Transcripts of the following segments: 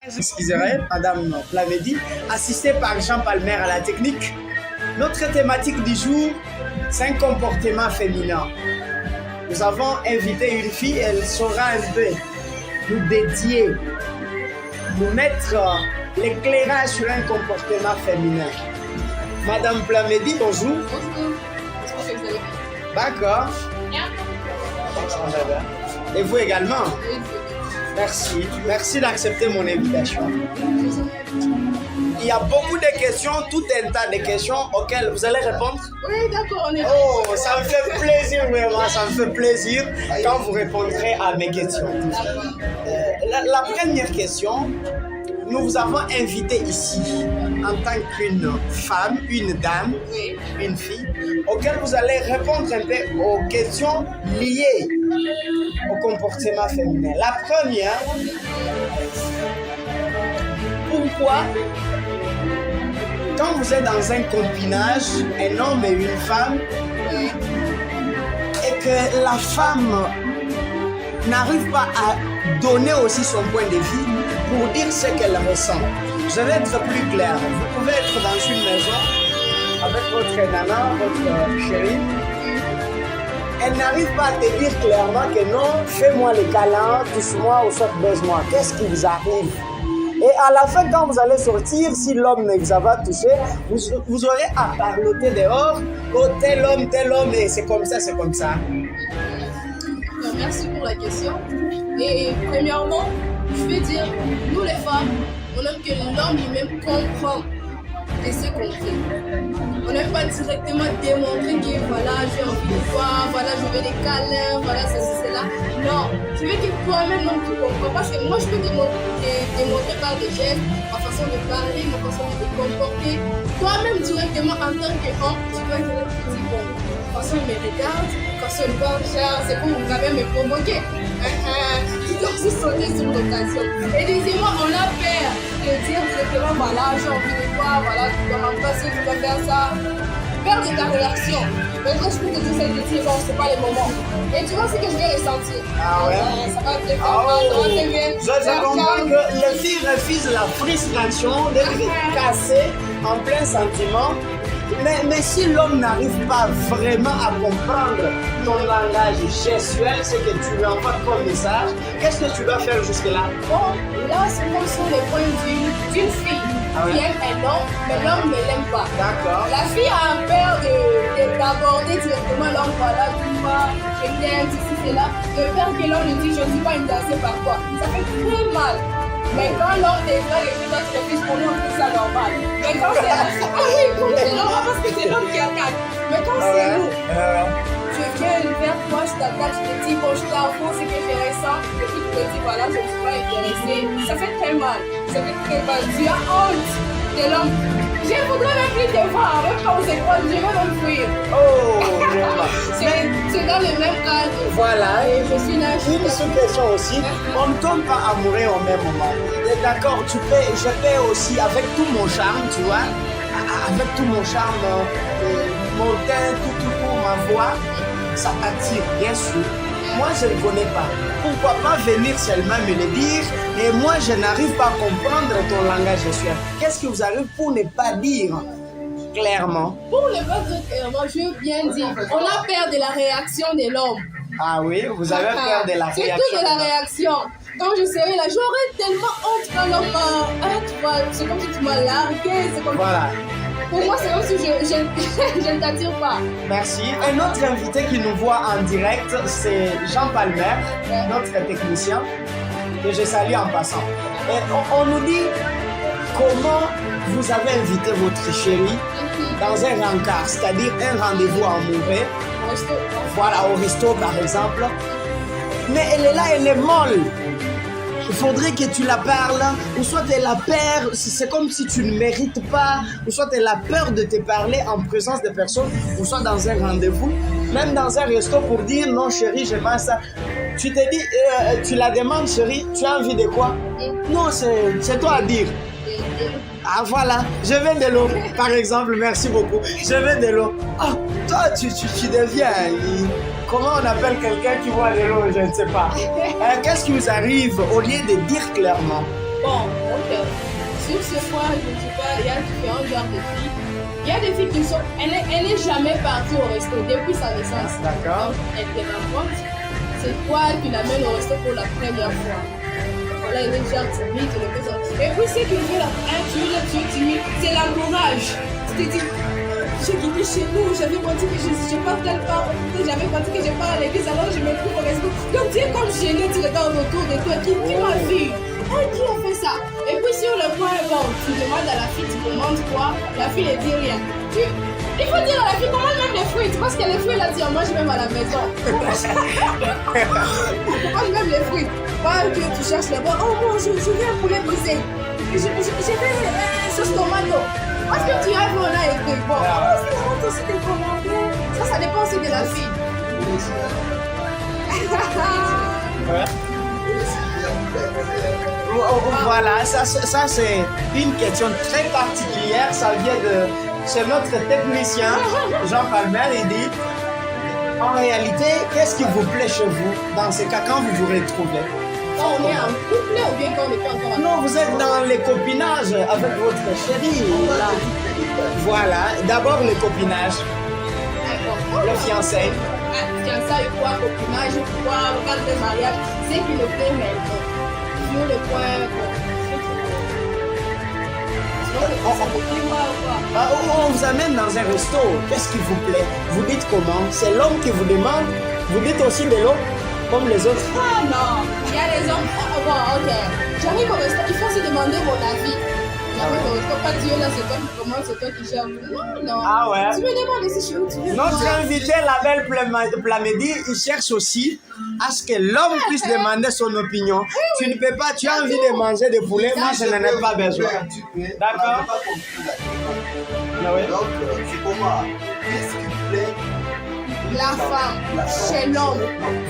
J'excuserai, Madame Plamedi, assistée par Jean Palmer à la technique. Notre thématique du jour, c'est un comportement féminin. Nous avons invité une fille, elle saura un peu nous dédier, nous mettre l'éclairage sur un comportement féminin. Madame Plamedi, bonjour. Bonjour. J'espère que vous allez bien. D'accord. Bien. Et vous également? Oui, Merci. Merci d'accepter mon invitation. Il y a beaucoup de questions, tout un tas de questions auxquelles vous allez répondre. Oui, d'accord, on est Oh, ça me fait plaisir vraiment, ça me fait plaisir quand vous répondrez à mes questions. La première question, nous vous avons invité ici en tant qu'une femme, une dame, Oui. une fille, auxquelles vous allez répondre un peu aux questions liées au comportement féminin. La première, pourquoi quand vous êtes dans un copinage, un homme et une femme, et que la femme n'arrive pas à donner aussi son point de vue pour dire ce qu'elle ressent. Je vais être plus clair. Vous pouvez être dans une maison avec votre nana, votre chérie. Elle n'arrive pas à te dire clairement que non, fais-moi les câlins, touche-moi ou soit baise-moi. Qu'est-ce qui vous arrive? Et à la fin, quand vous allez sortir, si l'homme ne vous a pas touché, vous aurez à parloter dehors. Oh, tel homme, et c'est comme ça, c'est comme ça. Merci pour la question. Et premièrement, je vais dire, nous les femmes, on aime que l'homme lui-même comprend de ce qu'on fait. On n'aime pas directement démontrer que voilà, j'ai envie de voir, voilà, je veux des câlins, voilà, ceci, cela. Non, je veux que toi-même, non, tu comprends. Parce que moi, je peux démontrer par des gestes, ma façon de parler, ma façon de te comporter. Toi-même, directement, en tant qu'homme, tu vas dire, bon, de toute façon, il me regarde, quand c'est une bonne chose, c'est pour quand même me provoquer. Tu dois aussi sauter sur l'occasion. Et deuxièmement, on a peur de dire directement, voilà, j'ai envie de voir, voilà, tu dois m'en passer, tu dois faire ça. Peur de ta réaction. Maintenant, je peux te dire, bon, c'est pas le moment. Et tu vois ce que je vais ressentir. Ah ouais? Ça va te faire mal, ça va te faire. Je comprends que les filles refusent la frustration d'être cassées en plein sentiment. Mais si l'homme n'arrive pas vraiment à comprendre ton langage gestuel, ce que tu lui envoies comme message, qu'est-ce que tu dois faire jusque-là? Bon, là, c'est comme sur les points de vue d'une fille qui aime un homme, mais l'homme ne l'aime pas. D'accord. La fille a peur d'aborder directement l'homme, voilà, tu vois, je t'aime, ceci, cela. De peur que l'homme lui dise, je ne suis pas intéressée par toi. Ça fait très mal. Mais quand l'homme déclare et que toi tu refuses, pour nous on trouve ça normal. Mais quand c'est oui, pour nous c'est normal parce que c'est l'homme qui attaque. Mais quand c'est nous, je viens vers toi, je t'attaque, je te dis, bon, je t'avoue ce que je ressens, et puis tu me dis, voilà, je ne suis pas intéressée. Ça fait très mal. Ça fait très mal. Tu as honte de l'homme. Je ne voudrais même plus te voir, même quand vous êtes proches, je vais même fuir. Oh, C'est dans le même cadre. voilà. Et je suis là, Une sous-question aussi, on ne tombe pas amoureux au même moment. D'accord, je peux aussi, avec tout mon charme, tu vois, avec tout mon charme, mon teint, tout, ma voix, ça t'attire, bien sûr. Moi, je ne connais pas. Pourquoi pas venir seulement me le dire et moi, je n'arrive pas à comprendre ton langage gestuel. Qu'est-ce que vous arrivez pour ne pas dire clairement? Pour le vote clairement, je viens dire, on a peur de la réaction de l'homme. Ah oui, vous avez peur de la réaction. Surtout de la réaction. Quand je serai là, j'aurais tellement honte quand l'homme m'a... c'est comme si tu m'as largué. C'est comme... Voilà. Pour moi, c'est comme si je ne t'attire pas. Merci. Un autre invité qui nous voit en direct, c'est Jean Palmer, notre technicien, que je salue en passant. Et on nous dit comment vous avez invité votre chérie dans un rencard, c'est-à-dire un rendez-vous amoureux. Voilà, au resto par exemple. Mais elle est là, elle est molle. Il faudrait que tu la parles, ou soit elle a peur, c'est comme si tu ne mérites pas, ou soit elle a peur de te parler en présence de personnes, ou soit dans un rendez-vous, même dans un resto pour dire non chérie, je mange ça. Tu te dis, tu la demandes chérie, tu as envie de quoi? Non, c'est toi à dire. Ah voilà, je veux de l'eau, par exemple, merci beaucoup. Je veux de l'eau. Ah, toi, tu deviens... Comment on appelle quelqu'un qui voit de l'eau? Je ne sais pas. Qu'est-ce qui vous arrive au lieu de dire clairement? Bon, sur ce point, je ne dis pas, il y a différents genres de filles. Il y a des filles qui sont. Elle n'est jamais partie au resto depuis sa naissance. D'accord. Donc, elle te rencontre. C'est toi qui l'amènes au resto pour la première fois. Voilà, elle est déjà timide, tu le fais sortir. Et puis, c'est qu'il veut la. Tu es timide, c'est l'encourage. Tu te dis, j'ai quitté chez nous, j'avais pensé que je pars quelque part, j'avais pensé que je pars à l'église, alors je me trouve au resto. Donc, tu es comme gêné, tu regardes autour de toi, qui m'a vu? Qui a fait ça? Et puis sur le point, bon, tu demandes à la fille, tu demandes quoi? La fille ne dit rien. Il faut dire à la fille comment elle aime les fruits. Parce que les fruits, là, on mange même à la maison. On mange même les fruits. Pas que tu cherches là-bas. Oh bon, je veux un poulet brisé. Je veux sauce tomate. Parce que tu arrives là et que bon, c'est vraiment aussi des commentaires. Ça dépend aussi de la fille. Ouais. Voilà, ça c'est une question très particulière. Ça vient de chez notre technicien, Jean Palmer. Il dit, en réalité, qu'est-ce qui vous plaît chez vous dans ces cas quand vous vous retrouvez? Quand on est en couple ou bien quand on n'est pas encore en couple? Non, vous êtes dans les copinages avec votre chérie. Voilà, d'abord le copinage, le fiançailles. Fiançailles, quoi, copinage, quoi, cadre de mariage, c'est qui le fait maintenant. Sur le point, On vous amène dans un resto, qu'est-ce qui vous plaît? Vous dites comment? C'est l'homme qui vous demande? Vous dites aussi de l'homme comme les autres? Ah non, il y a les hommes, bon, ok. J'arrive au resto, il faut se demander mon avis. J'arrive au resto, pas dire là, c'est toi qui commande, c'est toi qui gère. Non. Ah ouais? Tu me demandes si je veux, tu veux. Notre invité, la belle Plamedi, il cherche aussi à ce que l'homme puisse demander son opinion. Tu ne peux pas, tu as envie de manger des poulets, moi je n'en ai pas besoin. D'accord? Donc, c'est comment? Qu'est-ce qui vous plaît? La femme, chez l'homme.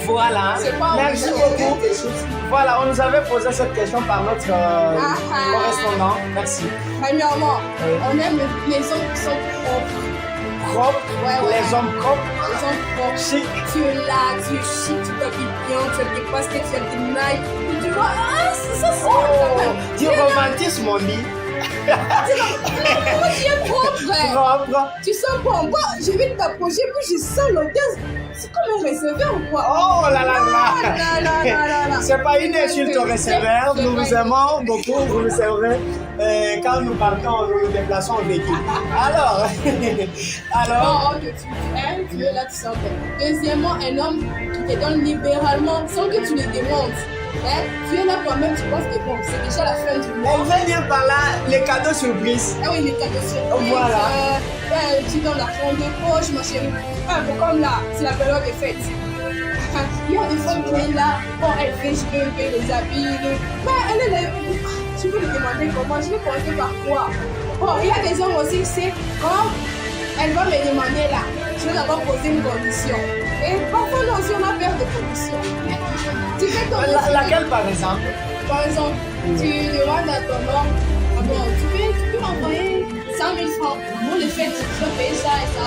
Voilà, C'est pas merci obligé. beaucoup. Voilà, on nous avait posé cette question par notre correspondant. Merci. Premièrement, Oui. on aime les hommes qui sont propres. Propre, Ouais. les hommes propres, Les hommes propres. chic. Tu es là, tu es chic, tu t'habilles bien, tu as tes baskets, tu as tes Nike. Et tu vois, ça c'est quand même. Du romantisme, on dit. Comment tu es propre? Propre. Tu sens bon, moi, je vais t'approcher, puis je sens l'odeur. C'est comme un receveur ou quoi? Oh là là Ah, là. C'est pas une insulte au receveur. Nous vous aimons beaucoup. Vous nous servez. Quand nous partons, nous nous déplaçons en véhicule. Alors, Non, que tu es là, tu sens bien. Deuxièmement, un homme qui te donne libéralement sans que tu le demandes. Hein? Tu es là toi-même, tu penses que bon, c'est déjà la fin du on mois. veut bien par là les cadeaux surprises. Ah oui, les cadeaux surprises. Voilà. Tu donnes l'argent de poche, ma chérie. Bon, comme là, c'est la période des fêtes. Il y a des femmes qui sont là, bon, elle fait, je peux les habiller. Mais elle est là, tu peux lui demander comment, je vais commencer par quoi. Bon, il y a des hommes aussi, c'est quand elle va me demander là, je vais d'abord poser une condition. Et parfois, nous aussi, on a peur de conditions. Tu fais ton Laquelle par exemple? Par exemple, tu demandes à ton homme, ah bon, tu peux m'envoyer 100 000 francs pour le fait, tu peux payer ça et ça.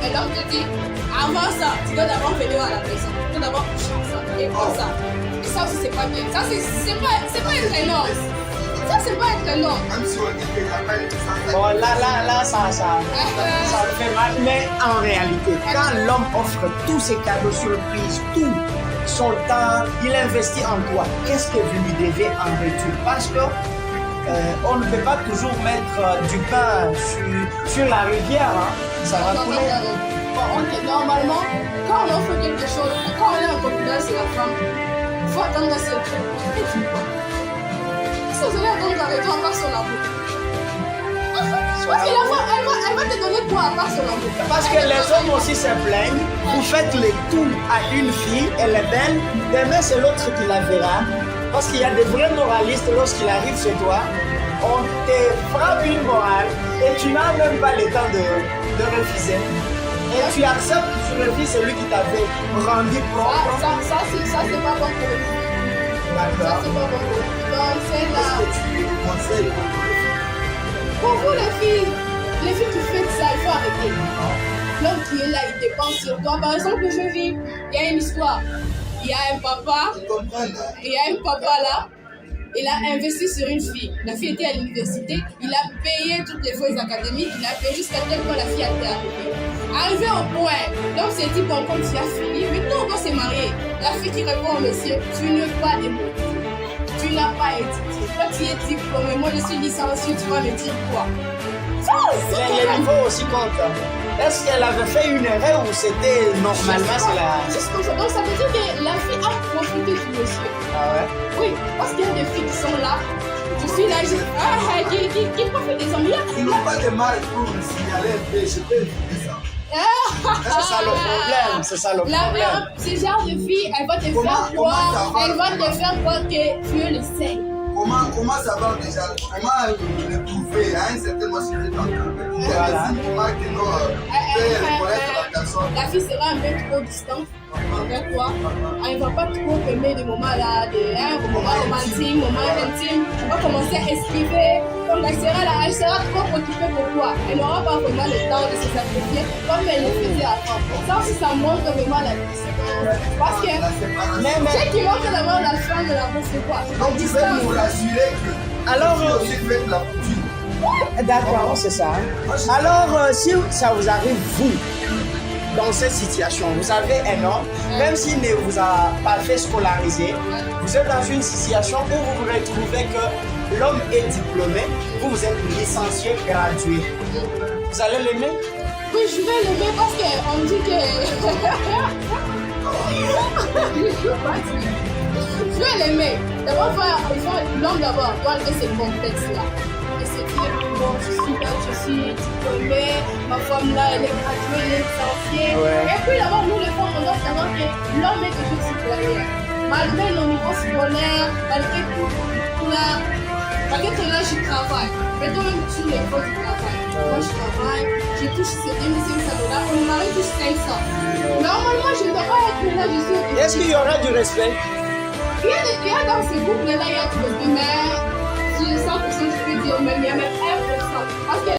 Et l'homme te dit, avant ça, tu dois d'abord venir à la maison. Tu dois d'abord coucher ensemble et pour ça. Et ça aussi, c'est pas bien. Ça, c'est pas être un homme. Ça, c'est pas être un homme. Même si on dit que la paille, Bon, là, ça me fait mal. Mais en réalité, quand l'homme offre tous ses cadeaux surprises, tout son temps, il investit en toi, qu'est-ce que vous lui devez en retour? Parce que on ne peut pas toujours mettre du pain sur la rivière, hein. Ça va couler. Bon, normalement, quand on offre quelque chose, quand on est en copinage, c'est la femme. Il faut attendre à ce truc. Si vous allez attendre la retour à part son amour. Parce que la femme, elle va te donner quoi à part son amour? Parce que les hommes aussi se plaignent. Vous faites le tout à une fille, elle est belle. Demain, c'est l'autre qui la verra. Parce qu'il y a des vrais moralistes, lorsqu'il arrive chez toi, on te frappe une morale et tu n'as même pas le temps de refuser. Et tu acceptes que tu refuses celui qui t'avait rendu propre. Ça, c'est pas bon pour le fille. Ça, D'accord. c'est pas bon pour le fille. Donc, c'est là. est-ce que tu conseilles Pour vous, les filles qui font ça, il faut arrêter. L'homme qui est là, il dépend sur toi. Par exemple, je vis, il y a une histoire. Il y a un papa, Tu comprends? il y a un papa là. Il a investi sur une fille. La fille était à l'université. Il a payé toutes les feuilles académiques. Il a payé jusqu'à tel point la fille a été arrivée. Arrivé au point, donc c'est dit, bon, comme tu as fini, maintenant on doit se marier. La fille qui répond au monsieur, tu n'es pas émotif. Tu n'as pas étudié. Toi, tu es diplômé. Moi, je suis licencié. Tu vas me dire quoi? Les niveaux aussi comptent. Est-ce qu'elle avait fait une erreur ou c'était normalement c'est la... Juste comme ça. Donc ça veut dire que la fille a profité du monsieur. Ah ouais? Oui, parce qu'il y a des filles qui sont là. Je suis là, qui profitent des hommes. Ils n'ont pas de mal pour me signaler un peu, je peux éviter ça. C'est ça le problème, c'est ça le problème. Ce genre de fille, elle va te faire croire, elle va te faire croire que tu es le seul. Comment savoir déjà, comment le prouver à un certain moment si tu es en Voilà. La fille sera un peu trop distante avec toi. Elle ne va pas trop aimer des moments là, des moments romantiques, moments intimes. Elle va commencer à esquiver. Donc elle sera trop occupée pour toi. Elle n'aura pas vraiment le temps de se sacrifier comme elle le faisait avant. Ça aussi, ça montre vraiment la distance. Parce que ce qui montre d'abord la fin de l'amour, c'est quoi? Donc tu veux nous rassurer que alors, tu aussi fait de la couture. D'accord, c'est ça. Alors, si ça vous arrive, vous, dans cette situation, vous avez un homme, même s'il ne vous a pas fait scolariser, vous êtes dans une situation où vous vous retrouvez que l'homme est diplômé, vous êtes licencié, gradué. Vous allez l'aimer? Oui, je vais l'aimer parce qu'on dit que... Je vais l'aimer. D'abord, l'homme d'abord doit enlever ces complexes-là. Et se dire, bon, je suis là, je suis diplômée, ma femme là, elle est graduée, elle est licenciée. Ouais. Et puis d'abord, nous les femmes, on doit savoir que l'homme est toujours supérieur. Malgré nos niveaux scolaires, malgré ton âge, je travaille. Mais toi-même, tu les fois du travail. Moi, je travaille, je touche ces 2500 $. Mon mari touche 500. Normalement, je ne dois pas être là, je suis... Est-ce qu'il y aura du respect? Il y a dans ce groupe-là, il y a tout le mais 100%, je peux dire, même il y a même 1%. Parce que